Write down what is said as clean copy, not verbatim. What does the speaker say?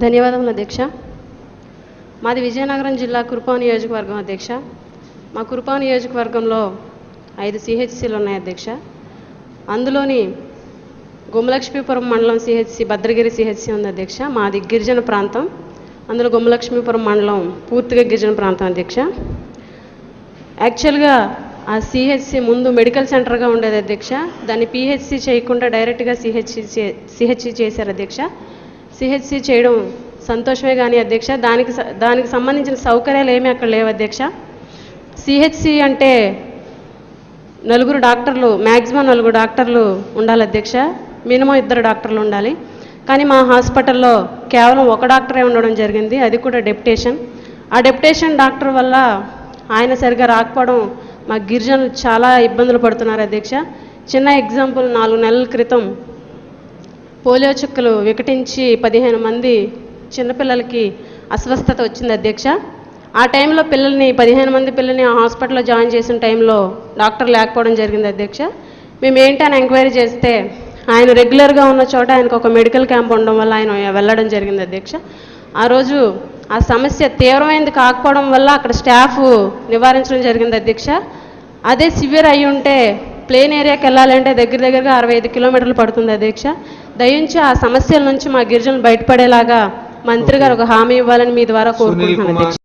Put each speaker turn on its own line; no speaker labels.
ధన్యవాదములు అధ్యక్ష. మాది విజయనగరం జిల్లా కురుపాం నియోజకవర్గం అధ్యక్ష. మా కురుపాం నియోజకవర్గంలో 5 సిహెచ్సిలు ఉన్నాయి అధ్యక్ష. అందులోని గుమ్మలక్ష్మీపురం మండలం సిహెచ్సి భద్రగిరి సిహెచ్సి ఉంది అధ్యక్ష. మాది గిరిజన ప్రాంతం. అందులో గుమ్మలక్ష్మీపురం మండలం పూర్తిగా గిరిజన ప్రాంతం అధ్యక్ష. యాక్చువల్గా ఆ సిహెచ్సి ముందు మెడికల్ సెంటర్గా ఉండేది అధ్యక్ష. దాన్ని పిహెచ్సి చేయకుండా డైరెక్ట్గా సిహెచ్సి చేశారు అధ్యక్ష. సిహెచ్సి చేయడం సంతోషమే కానీ అధ్యక్ష, దానికి సంబంధించిన సౌకర్యాలు ఏమీ అక్కడ లేవు అధ్యక్ష. సిహెచ్సి అంటే మ్యాక్సిమం 4 డాక్టర్లు ఉండాలి అధ్యక్ష. మినిమం 2 డాక్టర్లు ఉండాలి. కానీ మా హాస్పిటల్లో కేవలం 1 డాక్టరే ఉండడం జరిగింది, అది కూడా డెప్యుటేషన్. ఆ డెప్యుటేషన్ డాక్టర్ వల్ల ఆయన సరిగా రాకపోవడం మా గిరిజనులు చాలా ఇబ్బందులు పడుతున్నారు అధ్యక్ష. చిన్న ఎగ్జాంపుల్, 4 నెలల క్రితం పోలియో చుక్కలు వికటించి 15 మంది చిన్నపిల్లలకి అస్వస్థత వచ్చింది అధ్యక్ష. ఆ టైంలో 15 మంది పిల్లల్ని ఆ హాస్పిటల్లో జాయిన్ చేసిన టైంలో డాక్టర్ లేకపోవడం జరిగింది అధ్యక్ష. మేము ఏంటని ఎంక్వైరీ చేస్తే ఆయన రెగ్యులర్గా ఉన్న చోట ఆయనకు ఒక మెడికల్ క్యాంప్ ఉండడం వల్ల ఆయన వెళ్ళడం జరిగింది అధ్యక్ష. ఆ రోజు ఆ సమస్య తీవ్రమైనది కాకపోవడం వల్ల అక్కడ స్టాఫ్ నివారించడం జరిగింది అధ్యక్ష. అదే సివియర్ అయ్యి ఉంటే ప్లేన్ ఏరియాకి వెళ్ళాలంటే దగ్గరగా 65 కిలోమీటర్లు పడుతుంది అధ్యక్ష. దయించి ఆ సమస్యల నుంచి మా గిరిజనులు బయటపడేలాగా మంత్రి గారు ఒక హామీ ఇవ్వాలని మీ ద్వారా కోరుకుంటున్నాను అధ్యక్ష.